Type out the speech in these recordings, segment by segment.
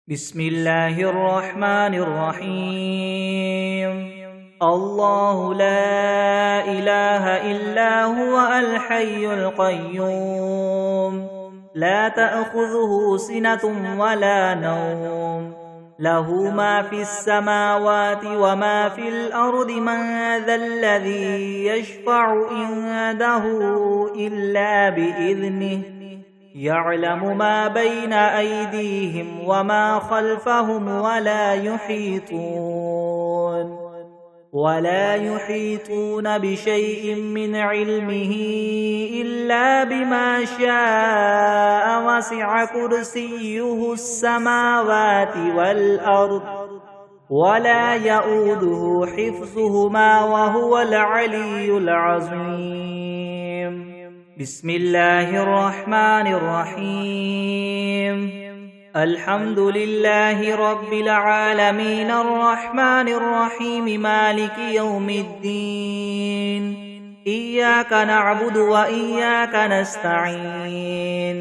بسم الله الرحمن الرحيم. الله لا إله إلا هو الحي القيوم، لا تأخذه سنة ولا نوم، له ما في السماوات وما في الأرض. من ذا الذي يشفع عنده إلا بإذنه، يعلم ما بين أيديهم وما خلفهم ولا يحيطون بشيء من علمه إلا بما شاء. وسع كرسيه السماوات والأرض ولا يؤوده حفظهما وهو العلي العظيم. بسم الله الرحمن الرحيم. الحمد لله رب العالمين الرحمن الرحيم مالك يوم الدين. إياك نعبد وإياك نستعين.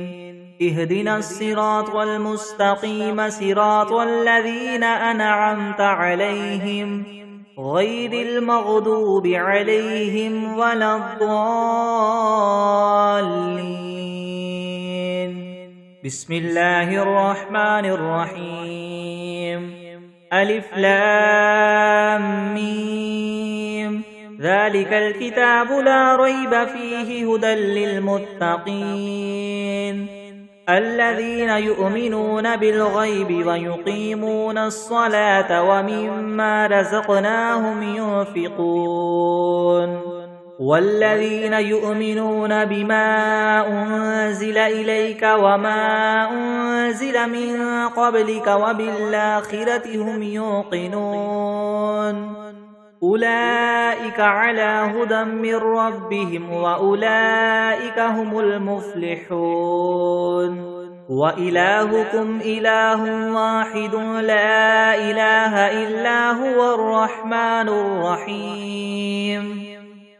اهدنا الصراط المستقيم، صراط الذين أنعمت عليهم غير المغضوب عليهم ولا الضالين. بسم الله الرحمن الرحيم. ألف لام ميم. ذلك الكتاب لا ريب فيه هدى للمتقين الذين يؤمنون بالغيب ويقيمون الصلاة ومما رزقناهم ينفقون. والذين يؤمنون بما أنزل إليك وما أنزل من قبلك وبالآخرة هم يوقنون. أولئك على هدى من ربهم وأولئك هم المفلحون. وإلهكم إله واحد لا إله إلا هو الرحمن الرحيم.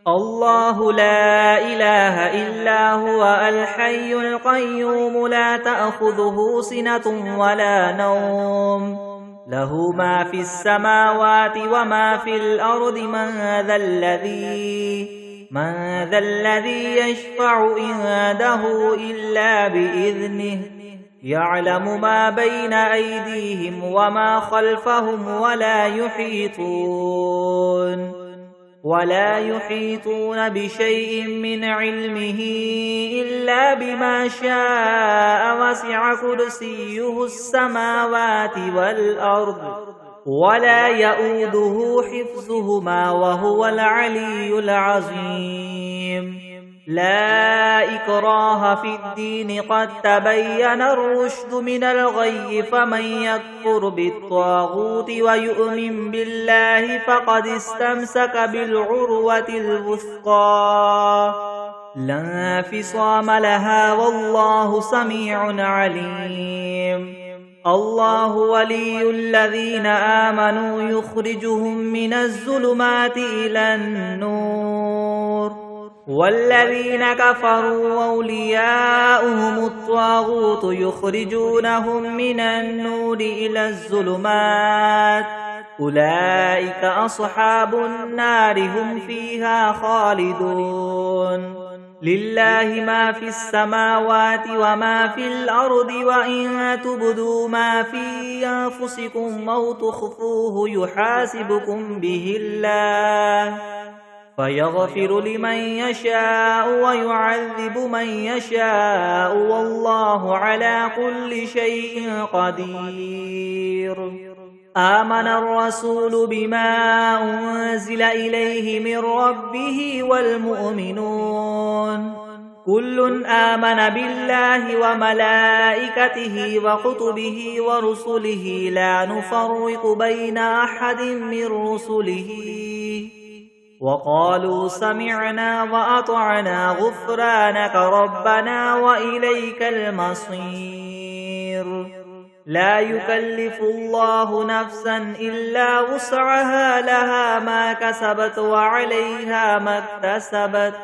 الله لا إله إلا هو الحي القيوم، لا تأخذه سنة ولا نوم، له ما في السماوات وما في الأرض. من ذا الذي يشفع عنده إلا بإذنه، يعلم ما بين أيديهم وما خلفهم ولا يحيطون بشيء من علمه إلا بما شاء. وسع كرسيه السماوات والأرض ولا يؤوده حفظهما وهو العلي العظيم. لا إكراه في الدين، قد تبين الرشد من الغي. فمن يكفر بالطاغوت ويؤمن بالله فقد استمسك بالعروة الوثقى لا انفصام لها، والله سميع عليم. الله ولي الذين آمنوا يخرجهم من الظلمات إلى النور، والذين كفروا أولياؤهم الطاغوت يخرجونهم من النور إلى الظلمات. أولئك أصحاب النار، هم فيها خالدون. لله ما في السماوات وما في الأرض، وإن تبدوا ما في أنفسكم أو تخفوه يحاسبكم به الله، فيغفر لمن يشاء ويعذب من يشاء، والله على كل شيء قدير. آمن الرسول بما أنزل إليه من ربه والمؤمنون كل آمن بالله وملائكته وكتبه ورسله لا نفرق بين أحد من رسله، وقالوا سمعنا وأطعنا غفرانك ربنا وإليك المصير. لا يكلف الله نفسا إلا وسعها، لها ما كسبت وعليها ما اكتسبت،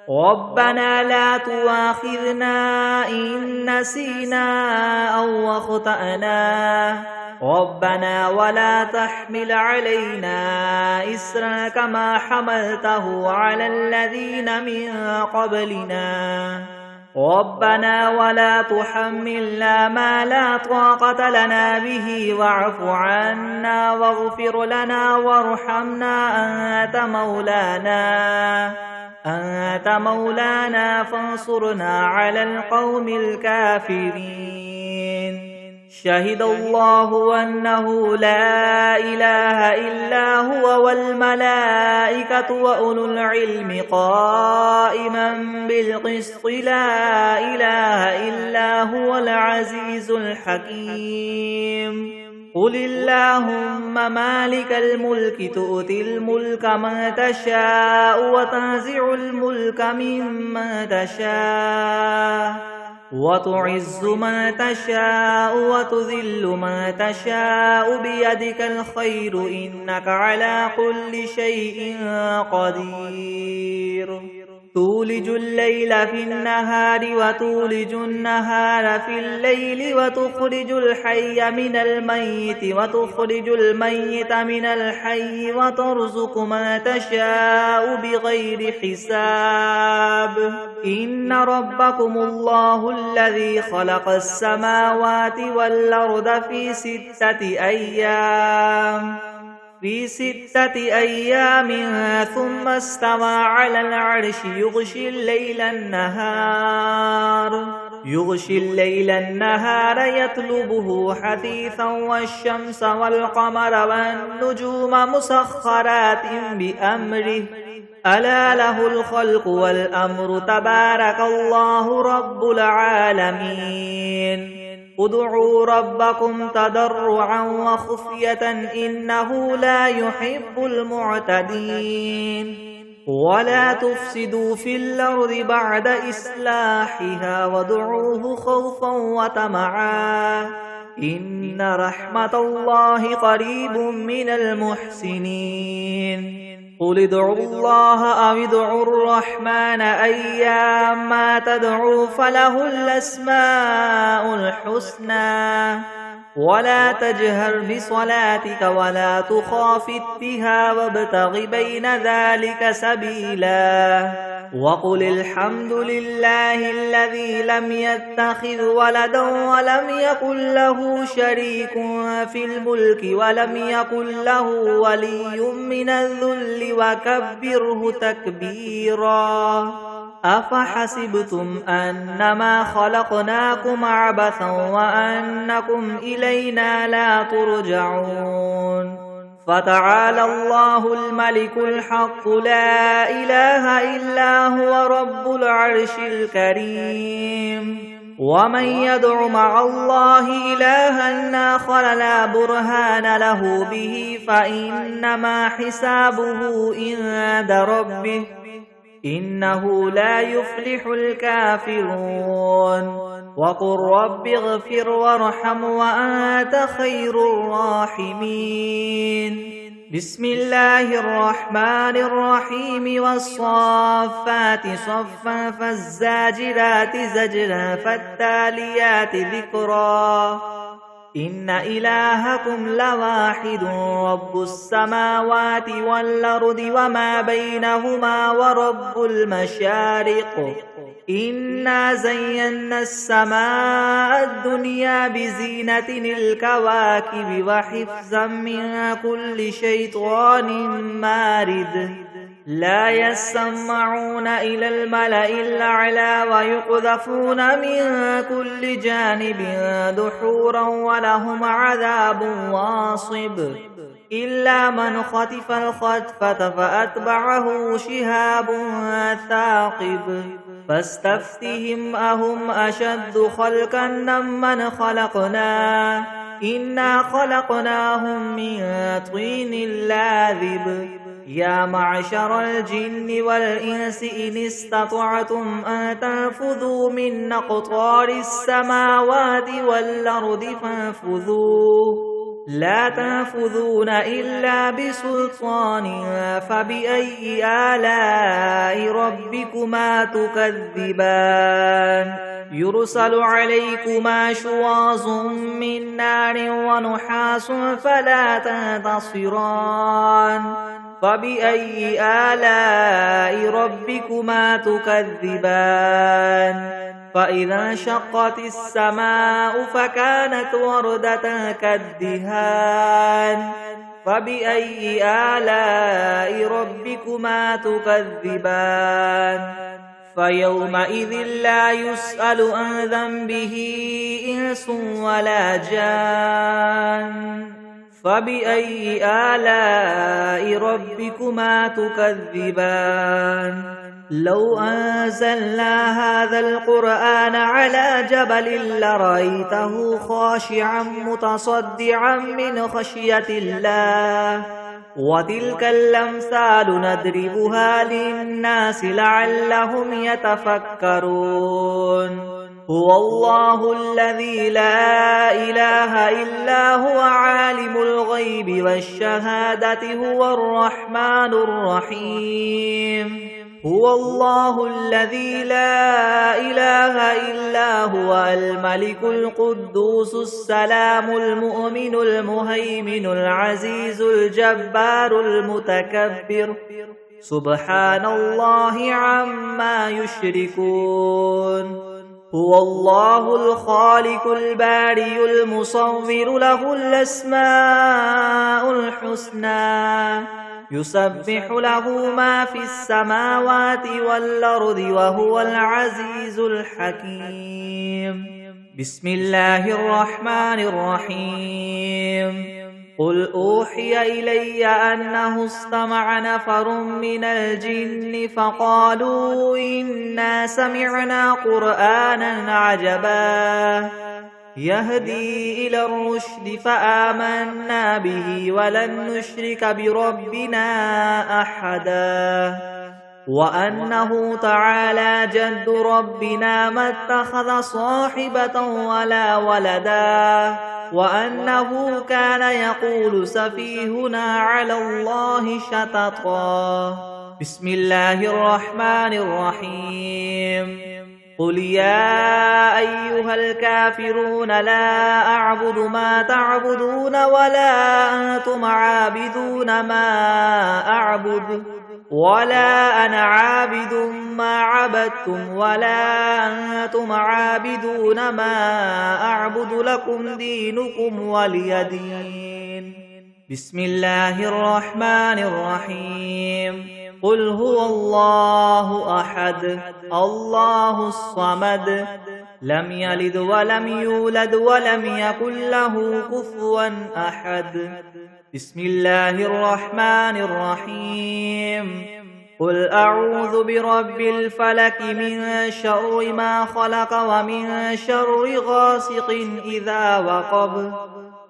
ربنا لا تؤاخذنا إن نسينا أو أخطأنا ربنا ولا تحمل علينا إسرا كما حملته على الذين من قبلنا ربنا ولا تحملنا ما لا طاقة لنا به واعف عنا واغفر لنا وارحمنا أنت مولانا فانصرنا على القوم الكافرين شهد الله أنه لا إله إلا هو والملائكة وأولو العلم قائما بالقسط لا إله إلا هو العزيز الحكيم قل اللهم مالك الملك تؤتي الملك من تشاء وتنزع الملك ممن تشاء وتعز من تشاء وتذل من تشاء بيدك الخير إنك على كل شيء قدير تولج الليل في النهار وتولج النهار في الليل وتخرج الحي من الميت وتخرج الميت من الحي وترزق من تشاء بغير حساب إن ربكم الله الذي خلق السماوات والأرض في 6 أيام ثم استوى على العرش يغشي الليل النهار يطلبه حثيثا والشمس والقمر والنجوم مسخرات بأمره ألا له الخلق والأمر تبارك الله رب العالمين ادعوا ربكم تضرعا وخفية إنه لا يحب المعتدين ولا تفسدوا في الأرض بعد إصلاحها وادعوه خوفا وطمعا إن رحمة الله قريب من المحسنين قل ادعوا الله أو ادعوا الرحمن أيما تدعوا فله الأسماء الحسنى ولا تجهر بصلاتك ولا تخافت بها وابتغ بين ذلك سبيلا وقل الحمد لله الذي لم يتخذ ولدا ولم يكن له شريك في الملك ولم يكن له ولي من الذل وكبره تكبيرا أفحسبتم أنما خلقناكم عبثا وأنكم إلينا لا ترجعون فتعالى الله الملك الحق لا إله إلا هو رب العرش الكريم ومن يدع مع الله إلها آخر لا برهان له به فإنما حسابه عند ربه إنه لا يفلح الكافرون وقل رب اغفر وارحم وأنت خير الراحمين بسم الله الرحمن الرحيم والصافات صفا فالزاجرات زجرا فالتاليات ذكرا إن إلهكم لواحد رب السماوات والأرض وما بينهما ورب المشارق إنا زينا السماء الدنيا بزينة الكواكب وحفظا من كل شيطان مارد لا يسمعون إلى الملأ الأعلى ويقذفون من كل جانب دحورا ولهم عذاب واصب إلا من خطف الخطفة فأتبعه شهاب ثاقب فاستفتهم أهم أشد خلقا ممن خلقنا إنا خلقناهم من طين لاذب يا معشر الجن والإنس إن استطعتم أن تنفذوا من أقطار السماوات والأرض فانفذوا لا تنفذون إلا بسلطان فبأي آلاء ربكما تكذبان يرسل عليكما شواظ من نار ونحاس فلا تنتصران فبأي آلاء ربكما تكذبان فإذا انشقت السماء فكانت وردة كالدهان فبأي آلاء ربكما تكذبان فيومئذ لا يسأل عن ذنبه إنس ولا جان فبأي آلاء ربكما تكذبان لو أنزلنا هذا القرآن على جبل لرأيته خاشعا متصدعا من خشية الله وتلك الأمثال نضربها للناس لعلهم يتفكرون هو الله الذي لا إله إلا هو عالم الغيب والشهادة هو الرحمن الرحيم هو الله الذي لا إله إلا هو الملك القدوس السلام المؤمن المهيمن العزيز الجبار المتكبر سبحان الله عما يشركون هو الله الخالق البارئ المصور له الأسماء الحسنى يسبح له ما في السماوات والأرض وهو العزيز الحكيم بسم الله الرحمن الرحيم قل أوحي إلي أنه استمع نفر من الجن فقالوا إنا سمعنا قرآنا عجبا يهدي إلى الرشد فآمنا به ولن نشرك بربنا أحدا وأنه تعالى جد ربنا ما اتخذ صاحبة ولا ولدا وأنه كان يقول سفيهنا على الله شططا بسم الله الرحمن الرحيم قل يا أيها الكافرون لا أعبد ما تعبدون ولا أنتم عابدون ما أعبد ولا أنا عابد ما عبدتم ولا أنتم عابدون ما أعبد لكم دينكم ولي دين بسم الله الرحمن الرحيم قل هو الله أحد الله الصمد لم يلد ولم يولد ولم يكن له كفوا أحد بسم الله الرحمن الرحيم قل أعوذ برب الفلك من شر ما خلق ومن شر غاسق إذا وقب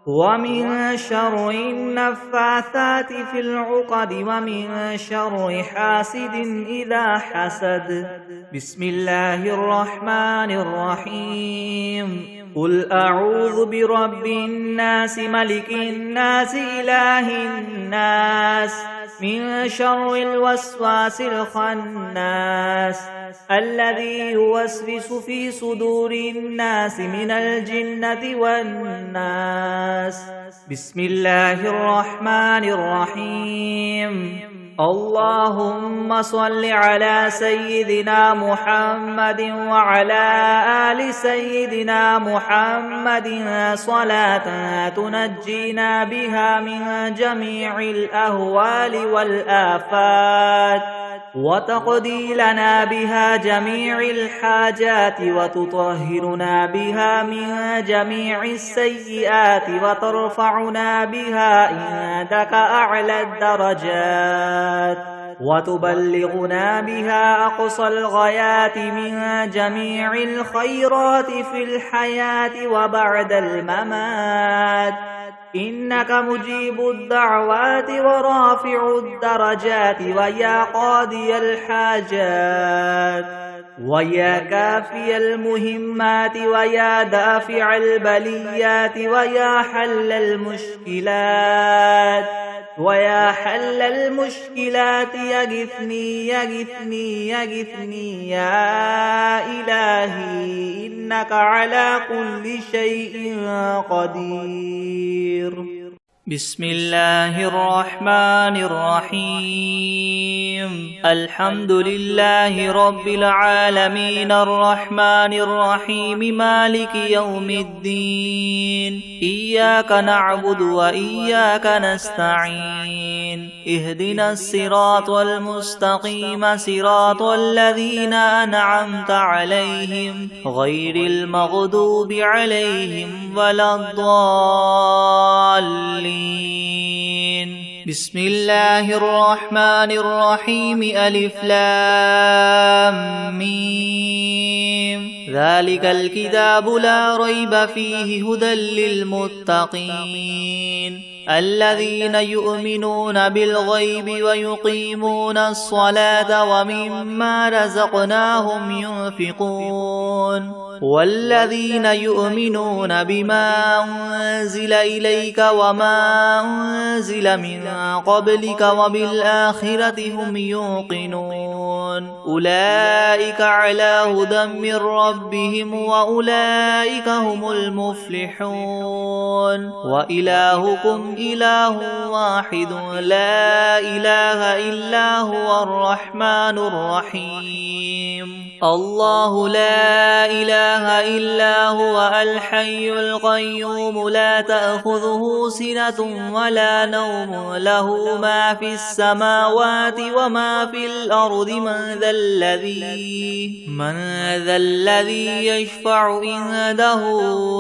ومن شر النفاثات في العقد ومن شر حاسد إذا حسد بسم الله الرحمن الرحيم قل أعوذ برب الناس ملك الناس إله الناس من شر الوسواس الخناس الذي يوسوس في صدور الناس من الجنة والناس بسم الله الرحمن الرحيم اللهم صل على سيدنا محمد وعلى آل سيدنا محمد صلاة تنجينا بها من جميع الأهوال والآفات وتقضي لنا بها جميع الحاجات وتطهرنا بها من جميع السيئات وترفعنا بها عندك أعلى الدرجات وتبلغنا بها أقصى الغايات من جميع الخيرات في الحياة وبعد الممات إنك مجيب الدعوات ورافع الدرجات ويا قاضي الحاجات ويا كافي المهمات ويا دافع البليات ويا حل المشكلات يغثني يا إلهي إنك على كل شيء قدير. بسم الله الرحمن الرحيم. الحمد لله رب العالمين الرحمن الرحيم مالك يوم الدين. إياك نعبد وإياك نستعين. اهدنا الصراط المستقيم صراط الذين أنعمت عليهم غير المغضوب عليهم ولا الضالين. بسم الله الرحمن الرحيم. ألف لام ميم. ذلك الكتاب لا ريب فيه هدى للمتقين الذين يؤمنون بالغيب ويقيمون الصلاة ومما رزقناهم ينفقون والذين يؤمنون بما أنزل إليك وما أنزل من قبلك وبالآخرة هم يوقنون أولئك على هدى من ربهم وأولئك هم المفلحون. وإلهكم إله واحد لا إله إلا هو الرحمن الرحيم. الله لا إله إلا هو الحي القيوم لا تأخذه سنة ولا نوم له ما في السماوات وما في الأرض. من ذا الذي يشفع عنده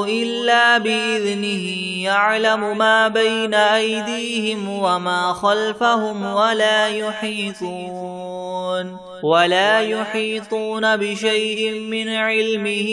إلا بإذنه يعلم ما بين أيديهم وما خلفهم ولا يحيطون بشيء من علمه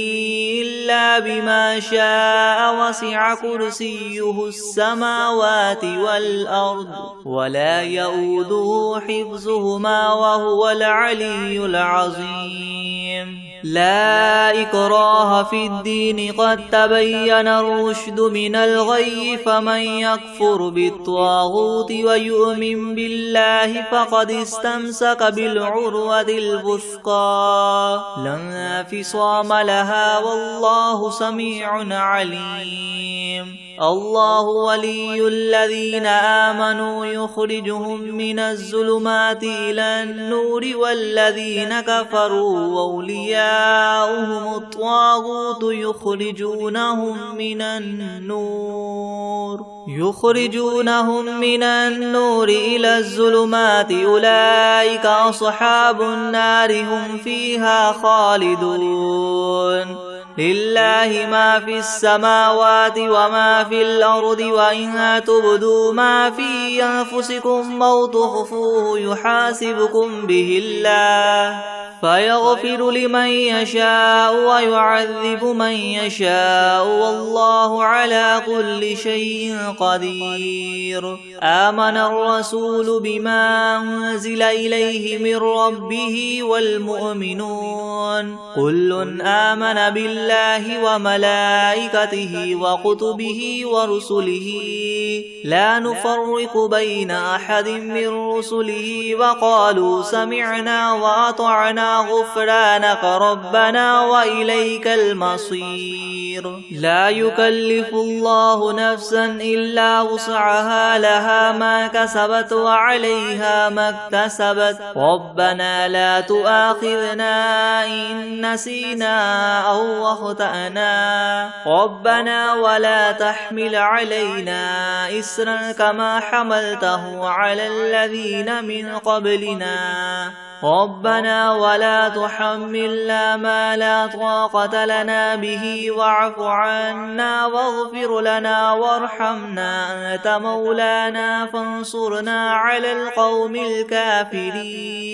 إلا بما شاء. وسع كرسيه السماوات والأرض ولا يؤوده حفظهما وهو العلي العظيم. لا إكراه في الدين قد تبين الرشد من الغي فمن يكفر بالطاغوت ويؤمن بالله فقد استمسك بالعروة الوثقى لا انفصام لها والله سميع عليم. الله ولي الذين آمنوا يخرجهم من الظلمات إلى النور والذين كفروا أولياؤهم الطاغوت يخرجونهم من النور إلى الظلمات أولئك أصحاب النار هم فيها خالدون. لله ما في السماوات وما في الأرض وإن تبدوا ما في أنفسكم أو تخفوه يحاسبكم به الله فيغفر لمن يشاء ويعذب من يشاء والله على كل شيء قدير. آمن الرسول بما أنزل إليه من ربه والمؤمنون كل آمن بالله وملائكته وكتبه ورسله لا نفرق بين أحد من رسله وقالوا سمعنا وأطعنا غفرانك ربنا وإليك المصير. لا يكلف الله نفسا إلا وسعها لها ما كسبت وعليها ما اكتسبت ربنا لا تؤاخذنا إن نسينا أو أخطأنا ربنا ولا تحمل علينا إسرا كما حملته على الذين من قبلنا ربنا ولا تحملنا ما لا طاقة لنا به واعف عنا واغفر لنا وارحمنا أنت مولانا فانصرنا على القوم الكافرين.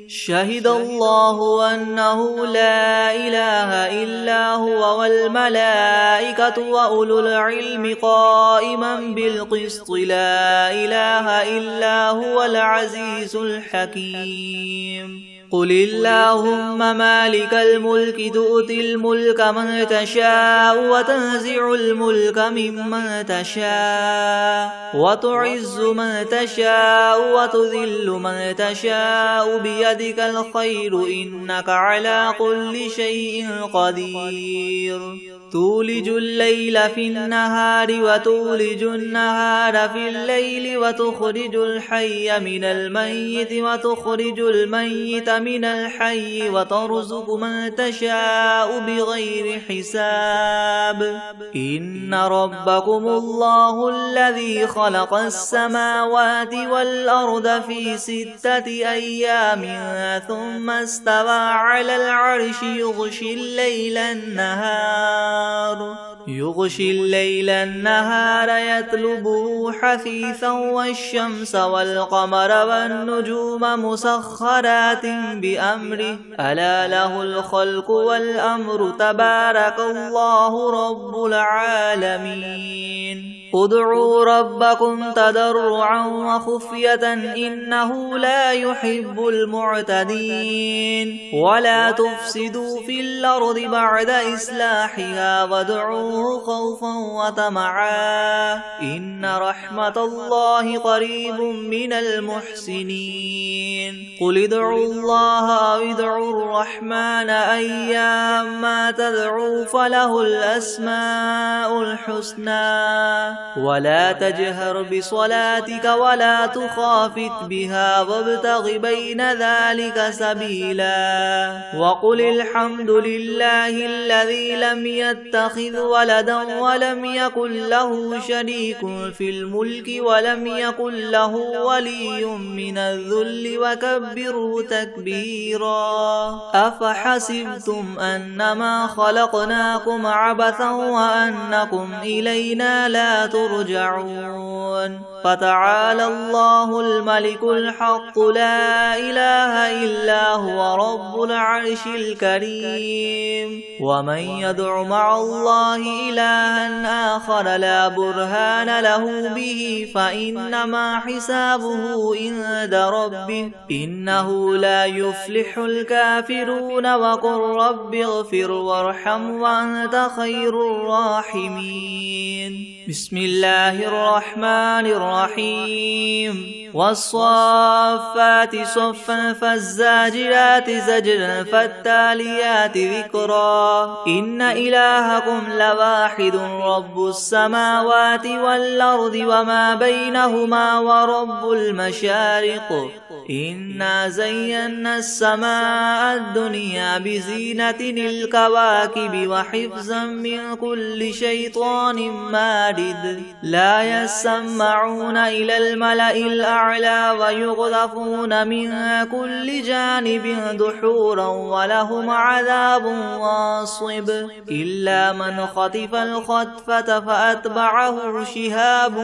شهد الله أنه لا إله إلا هو والملائكة وأولو العلم قائما بالقسط لا إله إلا هو العزيز الحكيم. قل اللهم مالك الملك تؤتي الملك من تشاء وتنزع الملك ممن تشاء وتعز من تشاء وتذل من تشاء بيدك الخير إنك على كل شيء قدير تولج الليل في النهار وتولج النهار في الليل وتخرج الحي من الميت وتخرج الميت من الحي وترزق من تشاء بغير حساب إن ربكم الله الذي خلق السماوات والأرض في 6 أيام ثم استوى على العرش يغشي الليل النهار يطلبه حثيثا والشمس والقمر والنجوم مسخرات بأمره ألا له الخلق والأمر تبارك الله رب العالمين ادعوا ربكم تضرعا وخفية إنه لا يحب المعتدين ولا تفسدوا في الأرض بعد إصلاحها وادعوه خوفا وطمعا إن رحمة الله قريب من المحسنين قل ادعوا الله أو ادعوا الرحمن أيما تدعوا فله الأسماء الحسنى ولا تجهر بصلاتك ولا تخافت بها وابتغ بين ذلك سبيلا وقل الحمد لله الذي لم يتخذ ولدا ولم يكن له شريك في الملك ولم يكن له ولي من الذل وكبره تكبيرا أفحسبتم أنما خلقناكم عبثا وأنكم إلينا لا ترجعون فتعالى الله الملك الحق لا إله إلا هو رب العرش الكريم ومن يدع مع الله إلها آخر لا برهان له به فإنما حسابه عند ربه إنه لا يفلح الكافرون وقل رب اغفر وارحم وأنت خير الراحمين بسم الله الرحمن الرحيم والصافات صفا فالزاجرات زجرا فالتاليات ذكرا إن إلهكم لواحد رب السماوات والأرض وما بينهما ورب المشارق إنا زينا السماء الدنيا بزينة الكواكب وحفظا من كل شيطان مارد لا يسمعون إلى الملأ الأعلى ويقذفون من كل جانب دحورا ولهم عذاب واصب إلا من خطف الخطفة فأتبعه شهاب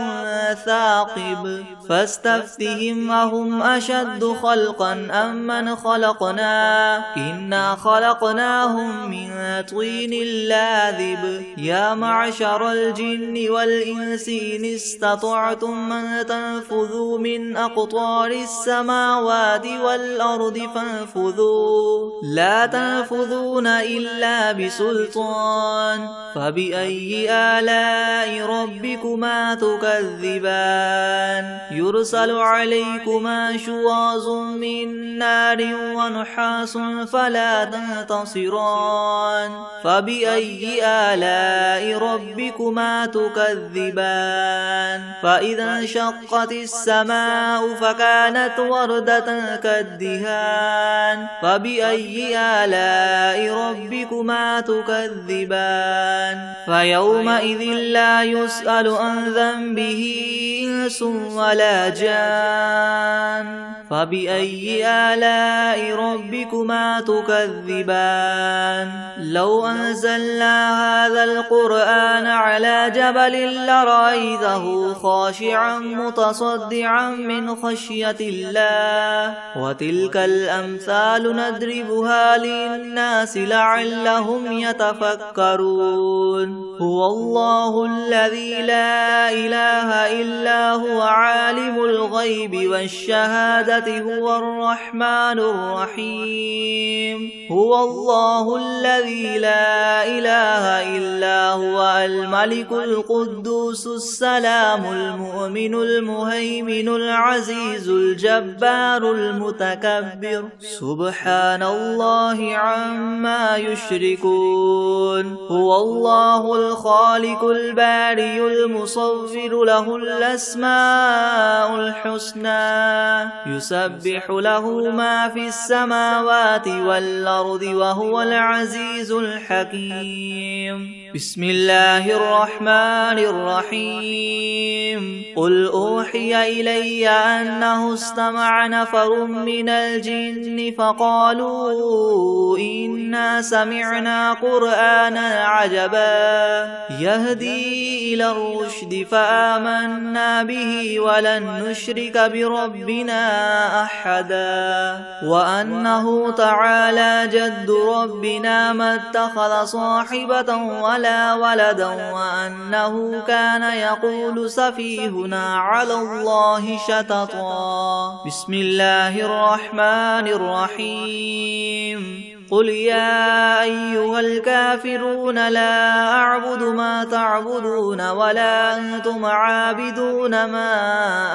ثاقب فاستفتهم أهم أشد خلقا أم من خلقنا إنا خلقناهم من طين لاذب يا معشر الجن والإنس إن استطعتم من تنفذوا من أقطار السماوات والأرض فانفذوا لا تنفذون إلا بسلطان فبأي آلاء ربكما تكذبان يرسل عليكما شواظ من نار ونحاس فلا تنتصران فبأي آلاء ربكما تكذبان فإذا انشقت السماء فكانت وردة كالدهان فبأي آلاء ربكما تكذبان فيومئذ لا يسأل عن ذنبه إنس ولا جان فبأي آلاء ربكما تكذبان لو أنزلنا هذا القرآن على جبل لرأيته خاشعا متصدعا من خشية الله وتلك الأمثال نضربها للناس لعلهم يتفكرون هو الله الذي لا إله إلا هو عالم الغيب والشهادة هو الرحمن الرحيم هو الله الذي لا إله إلا هو الملك القدوس السلام المؤمن المهيمن العزيز الجبار المتكبر سبحان الله عما يشركون هو الله الخالق البارئ المصور له الأسماء الحسنى يسبح له ما في السماوات والأرض وهو العزيز الحكيم بسم الله الرحمن الرحيم قل أوحي إلي أنه استمع نفر من الجن فقالوا إنا سمعنا قرآنا عجبا يهدي إلى الرشد فآمنا به ولن نشرك بربنا أحدا وأنه تعالى جد ربنا ما اتخذ صاحبة ولا ولدا وأنه كان يقول سفيهنا على الله شططا بسم الله الرحمن الرحيم قل يا أيها الكافرون لا أعبد ما تعبدون ولا أنتم عابدون ما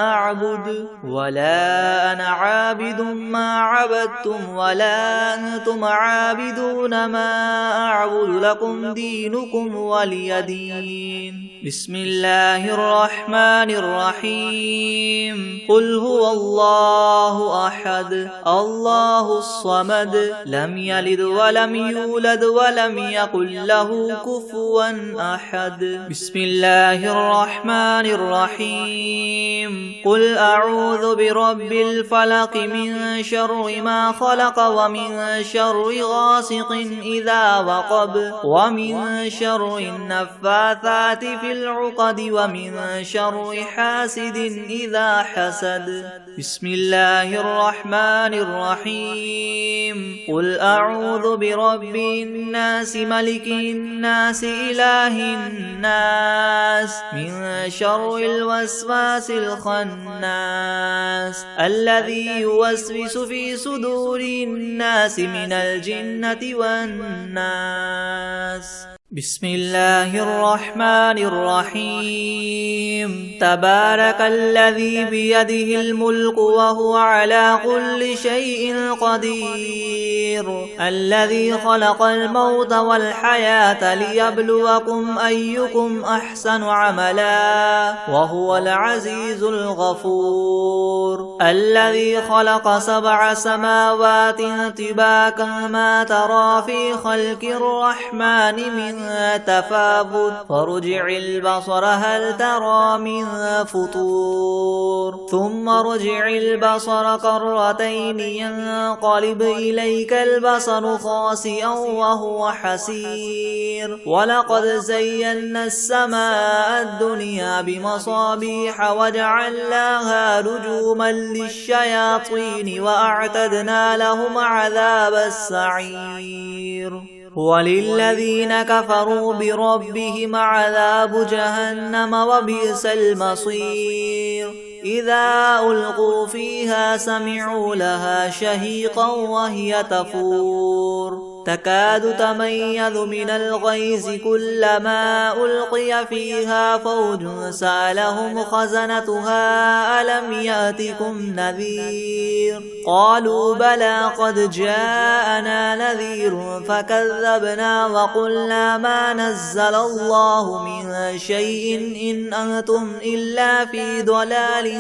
أعبد ولا أنا عابد ما عبدتم ولا أنتم عابدون ما أعبد لكم دينكم ولي دين بسم الله الرحمن الرحيم قل هو الله أحد الله الصمد لم يلد ولم يولد ولم يكن له كفوا أحد بسم الله الرحمن الرحيم قل أعوذ برب الفلق من شر ما خلق ومن شر غاسق إذا وقب ومن شر النفاثات في العقد ومن شر حاسد إذا حسد بسم الله الرحمن الرحيم قل أعوذ برب الناس ملك الناس إله الناس من شر الوسواس الخناس الذي يوسوس في صدور الناس من الجنة والناس بسم الله الرحمن الرحيم تبارك الذي بيده الملك وهو على كل شيء قدير الذي خلق الموت والحياة ليبلوكم أيكم أحسن عملا وهو العزيز الغفور الذي خلق 7 سماوات طباقا ما ترى في خلق الرحمن من تفاوت فارجع البصر هل ترى من فطور ثم ارجع البصر كرتين ينقلب إليك البصر خاسئا وهو حسير ولقد زينا السماء الدنيا بمصابيح وجعلناها رجوما للشياطين وأعتدنا لهم عذاب السعير وللذين كفروا بربهم عذاب جهنم وبئس المصير إذا ألقوا فيها سمعوا لها شهيقا وهي تفور تكاد تميز من الغيظ كلما ألقي فيها فوج سألهم خزنتها ألم يأتكم نذير قالوا بلى قد جاءنا نذير فكذبنا وقلنا ما نزل الله من شيء إن أنتم إلا في ضلال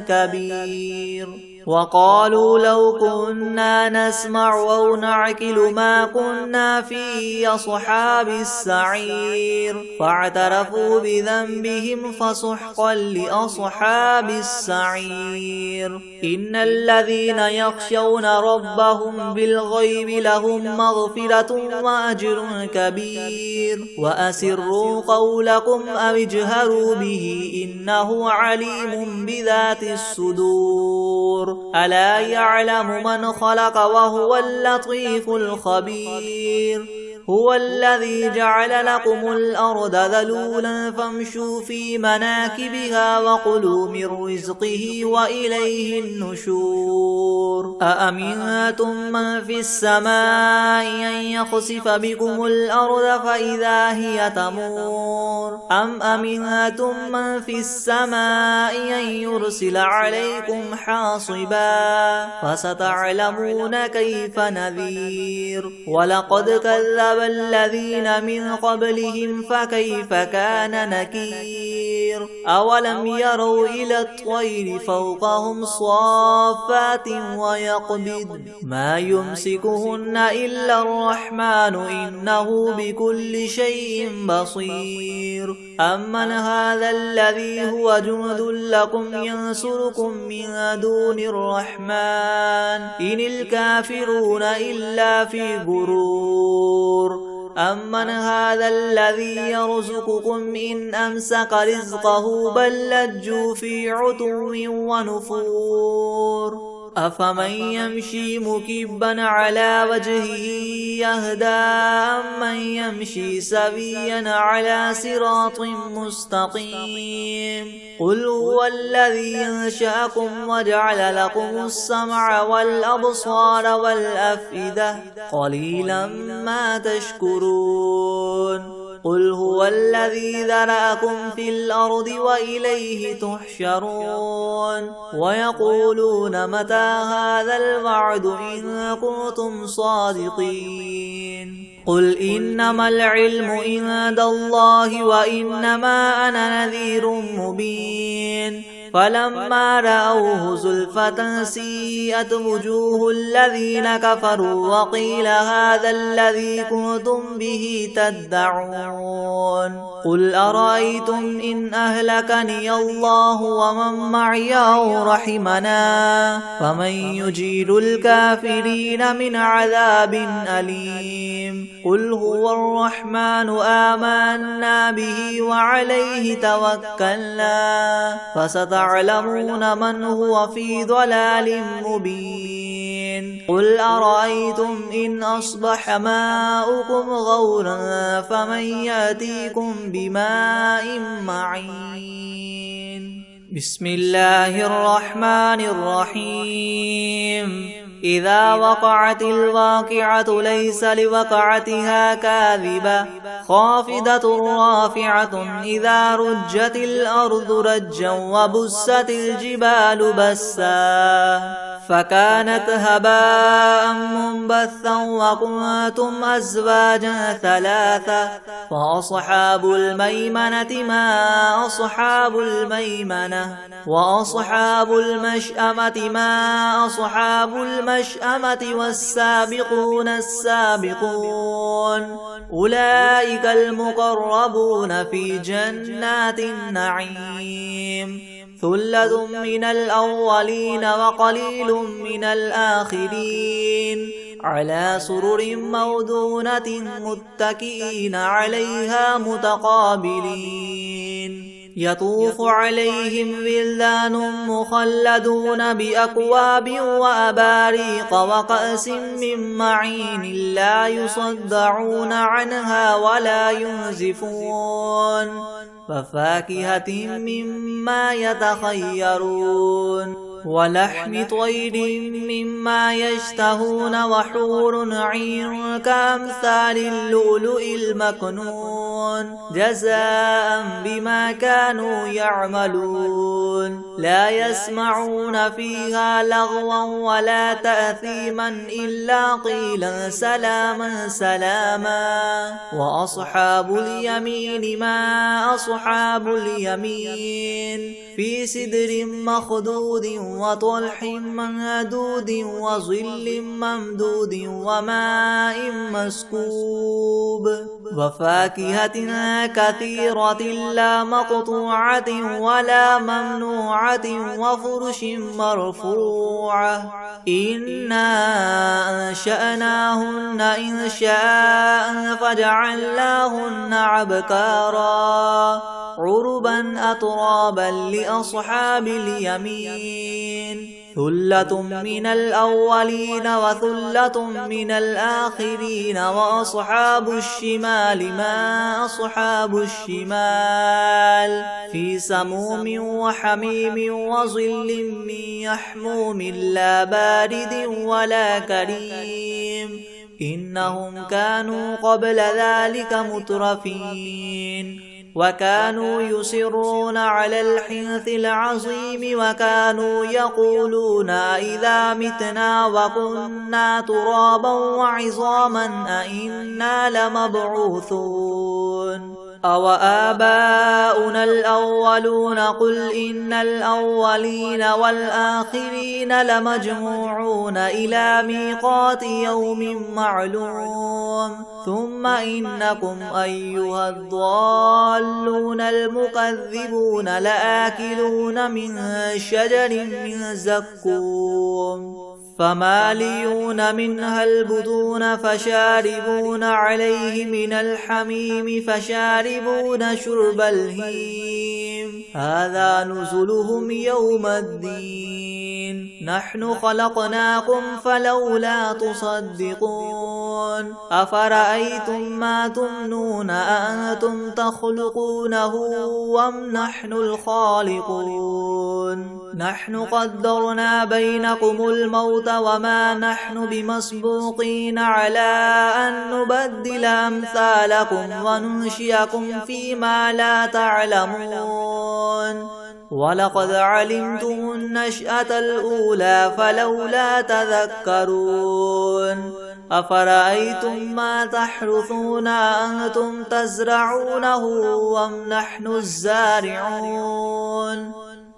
كبير وقالوا لو كنا نسمع أو نعقل ما كنا في أصحاب السعير فاعترفوا بذنبهم فسحقا لأصحاب السعير إن الذين يخشون ربهم بالغيب لهم مغفرة وأجر كبير وأسروا قولكم أو اجهروا به إنه عليم بذات الصدور ألا يعلم من خلق وهو اللطيف الخبير هو الذي جعل لكم الأرض ذلولا فامشوا في مناكبها وكلوا من رزقه وإليه النشور أأمنتم من في السماء أن يخسف بكم الأرض فإذا هي تمور أم أمنتم من في السماء أن يرسل عليكم حاصبا فستعلمون كيف نذير ولقد كذب الذين من قبلهم فكيف كان نكير أولم يروا إلى الطير فوقهم صافات ويقبض ما يمسكهن إلا الرحمن إنه بكل شيء بصير أمن هذا الذي هو جند لكم ينصركم من دون الرحمن إن الكافرون إلا في غرور أمن هذا الذي يرزقكم إن أمسك رزقه بل لجوا في عتو ونفور أفمن يمشي مكبا على وجهه يهدى أمن يمشي سويا على صراط مستقيم قل هو الذي أنشأكم وجعل لكم السمع والأبصار والأفئدة قليلا ما تشكرون قل هو الذي ذرأكم في الأرض وإليه تحشرون ويقولون متى هذا الوعد إن كنتم صادقين قل إنما العلم عند الله وإنما أنا نذير مبين فلما رأوه زلفة سيئت وجوه الذين كفروا وقيل هذا الذي كنتم به تدعون قل أرأيتم إن أهلكني الله ومن معي أو رحمنا فمن يجير الكافرين من عذاب أليم قل هو الرحمن آمنا به وعليه توكلنا فستعلمون من هو في ضلال مبين قل أرأيتم إن أصبح ماؤكم غورا فمن يأتيكم بماء معين بسم الله الرحمن الرحيم إذا وقعت الواقعة ليس لوقعتها كاذبة خافضة رافعة إذا رجت الأرض رجا وبست الجبال بسا فكانت هباء منبثا وكنتم أزواجا ثلاثة فأصحاب الميمنة ما أصحاب الميمنة وأصحاب المشأمة ما أصحاب المشأمة والسابقون السابقون أولئك المقربون في جنات النعيم ثلة من الأولين وقليل من الآخرين على سرر موضونة متكئين عليها متقابلين يطوف عليهم ولدان مخلدون بأكواب وأباريق وكأس من معين لا يصدعون عنها ولا ينزفون وفاكهة مما يتخيرون ولحم طير مما يشتهون وحور عين كأمثال اللؤلؤ المكنون جزاء بما كانوا يعملون لا يسمعون فيها لغوا ولا تأثيما إلا قيلا سلاما سلاما وأصحاب اليمين ما أصحاب اليمين في سدر مخدود وطلح منضود وظل ممدود وماء مسكوب وفاكهة كثيرة لا مقطوعة ولا ممنوعة وفرش مرفوعة إنا أنشأناهن إنشاء فجعلناهن أبكارا عربا أترابا لأصحاب اليمين ثلة من الأولين وثلة من الآخرين وأصحاب الشمال ما أصحاب الشمال في سموم وحميم وظل من يحموم لا بارد ولا كريم إنهم كانوا قبل ذلك مترفين وكانوا يصرون على الحنث العظيم وكانوا يقولون إذا متنا وكنا ترابا وعظاما أئنا لمبعوثون أو آباؤنا الأولون قل إن الأولين والآخرين لمجموعون إلى ميقات يوم معلوم ثم إنكم أيها الضالون المكذبون لآكلون من شجر من زقوم فماليون منها البطون فشاربون عليه من الحميم فشاربون شرب الهيم هذا نزلهم يوم الدين نحن خلقناكم فلولا تصدقون أفرأيتم ما تمنون أأنتم تخلقونه أم نحن الخالقون نحن قدرنا بينكم الموت وما نحن بمسبوقين على أن نبدل أمثالكم وننشئكم فيما لا تعلمون ولقد علمتم النشأة الأولى فلولا تذكرون أفرأيتم ما تحرثون أنتم تزرعونه أم نحن الزارعون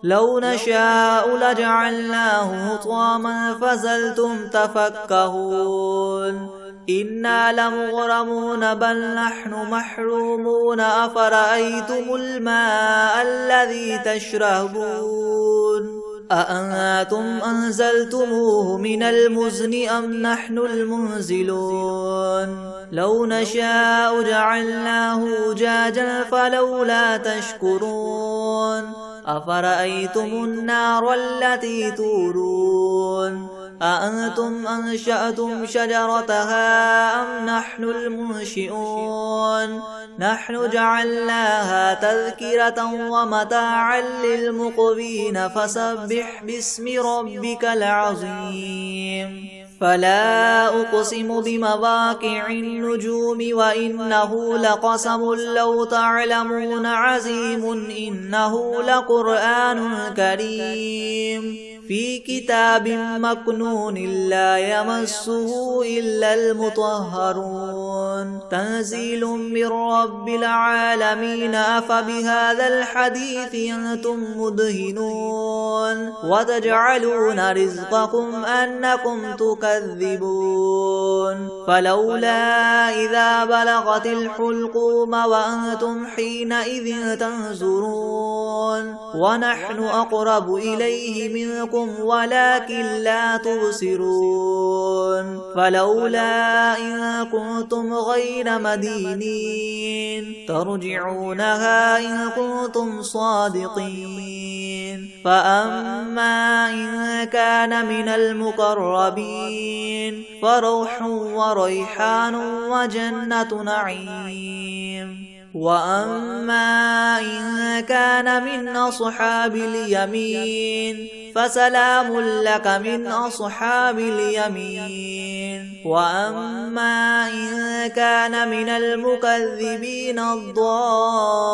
لو نشاء لجعلناه حطاما فظلتم تفكهون إنا لمغرمون بل نحن محرومون أفرأيتم الماء الذي تشربون أأنتم أنزلتموه من المزن أم نحن المنزلون لو نشاء جعلناه أجاجا فلولا تشكرون أفرأيتم النار التي تورون أأنتم أنشأتم شجرتها أم نحن المنشئون نحن جعلناها تذكرة ومتاعا للمقوين فسبح باسم ربك العظيم فلا أقسم بمواقع النجوم وإنه لقسم لو تعلمون عظيم إنه لقرآن كريم في كتاب مكنون لا يمسه إلا المطهرون تنزيل من رب العالمين أفبهذا الحديث أنتم مدهنون وتجعلون رزقكم أنكم تكذبون فلولا إذا بلغت الحلقوم وأنتم حينئذ تنظرون ونحن أقرب إليه منكم ولكن لا تبصرون فلولا إن كنتم غير مدينين ترجعونها إن كنتم صادقين فأما إن كان من المقربين فروح وريحان وجنة نعيم وأما إن كان من أصحاب اليمين فسلام لك من أصحاب اليمين وأما إن كان من المكذبين الضالين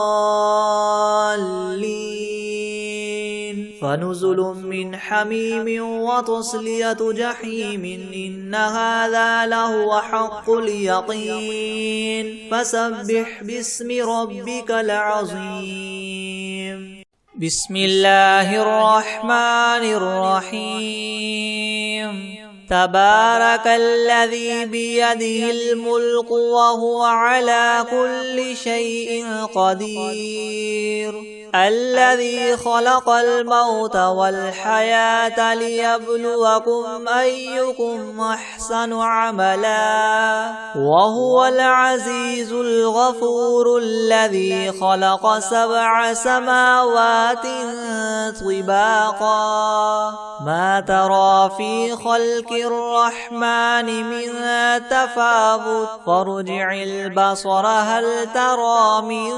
فنزل من حميم وتصلية جحيم إن هذا لهو حق اليقين فسبح باسم ربك العظيم بسم الله الرحمن الرحيم تبارك الذي بيده الملك وهو على كل شيء قدير الذي خلق الموت والحياة ليبلوكم أيكم أحسن عملا وهو العزيز الغفور الذي خلق 7 سماوات طباقا ما ترى في خلق الرحمن من تفاوت فارجع البصر هل ترى من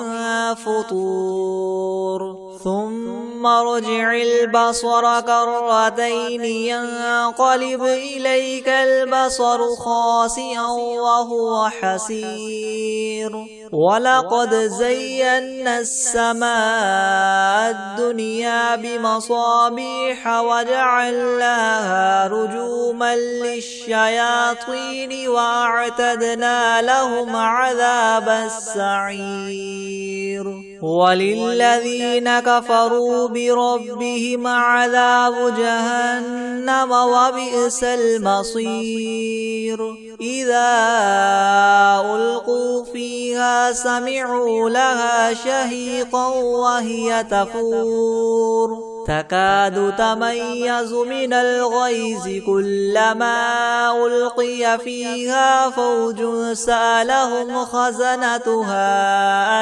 فطور ثم ارجع البصر كرتين ينقلب إليك البصر خاسئا وهو حسير ولقد زينا السماء الدنيا بمصابيح وجعلناها رجوما للشياطين وأعتدنا لهم عذاب السعير وللذين كفروا بربهم عذاب جهنم وبئس المصير إذا ألقوا فيها سمعوا لها شهيقا وهي تفور تكاد تميز من الغيظ كلما ألقي فيها فوج سألهم خزنتها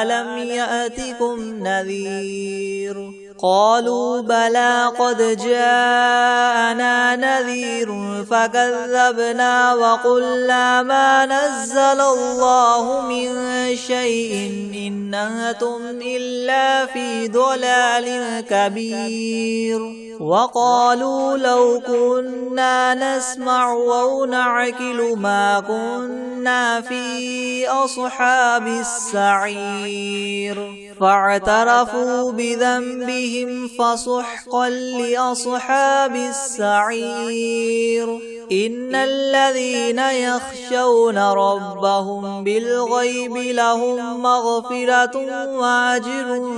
ألم يأتكم نذير قالوا بلى قد جاءنا نذير فكذبنا وقلنا ما نزل الله من شيء إن أنتم إلا في ضلال كبير وقالوا لو كنا نسمع أو نعقل ما كنا في أصحاب السعير فاعترفوا بذنبهم فسحقا لأصحاب السعير إن الذين يخشون ربهم بالغيب لهم مغفرة وأجر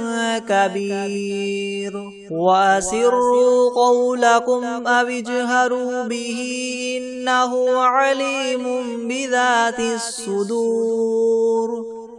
كبير وأسروا قولكم أو اجهروا به إنه عليم بذات الصدور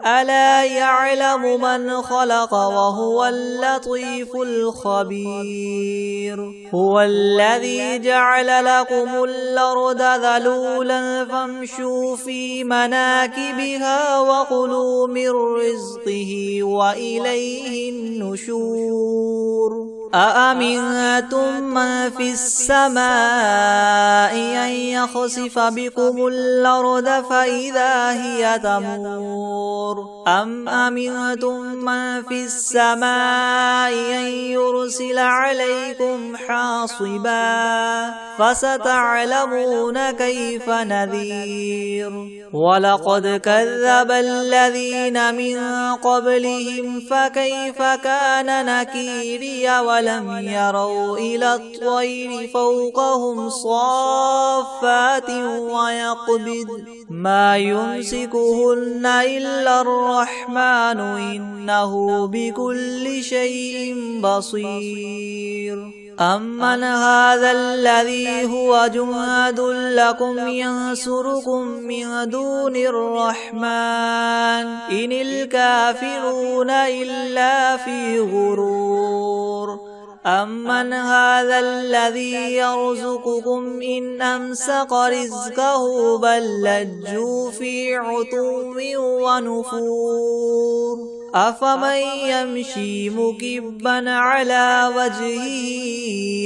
ألا يعلم من خلق وهو اللطيف الخبير هو الذي جعل لكم الأرض ذلولا فامشوا في مناكبها وكلوا من رزقه وإليه النشور أأمنتم من في السماء أن يخسف بكم الأرض فإذا هي تمور أم أمنتم من في السماء أن يرسل عليكم حاصبا فستعلمون كيف نذير ولقد كذب الذين من قبلهم فكيف كان نكيري ولم يروا إلى الطير فوقهم صافات ويقبض ما يمسكهن إلا الرحمن إنه بكل شيء بصير أمن هذا الذي هو جند لكم ينصركم من دون الرحمن إن الكافرون إلا في غرور أمن هذا الذي يرزقكم إن أمسك رزقه بل لجوا في عتو ونفور أفمن يمشي مكبا على وجهه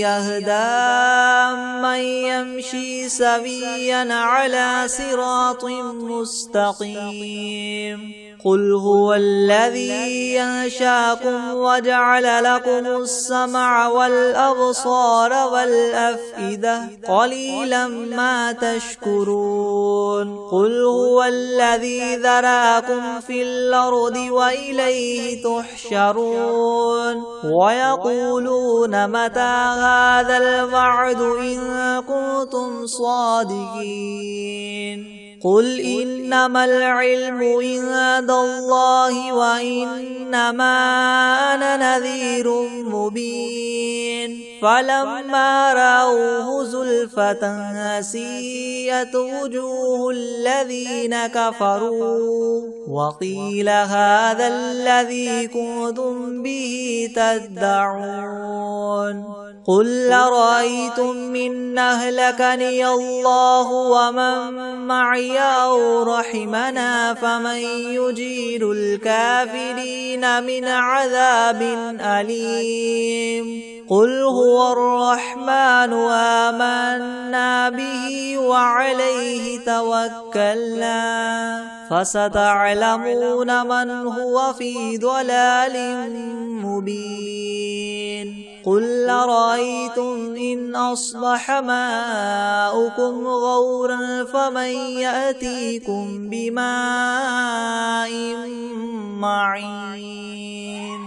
يهدى من يمشي سويا على صراط مستقيم قل هو الذي ينشاكم وجعل لكم السمع والأبصار والأفئدة قليلا ما تشكرون قل هو الذي ذراكم في الأرض وإليه تحشرون ويقولون متى هذا الوعد إن كنتم صادقين قل إنما العلم عند الله وإنما أنا نذير مبين فلما رأوه زلفة سيئت وجوه الذين كفروا وقيل هذا الذي كنتم به تدعون قل أرأيتم إن أهلكني الله ومن معي أو رحمنا فمن يجير الكافرين من عذاب أليم قل هو الرحمن آمنا به وعليه توكلنا فستعلمون من هو في ضلال مبين قل أرأيتم إن أصبح ماؤكم غورا فمن يأتيكم بماء معين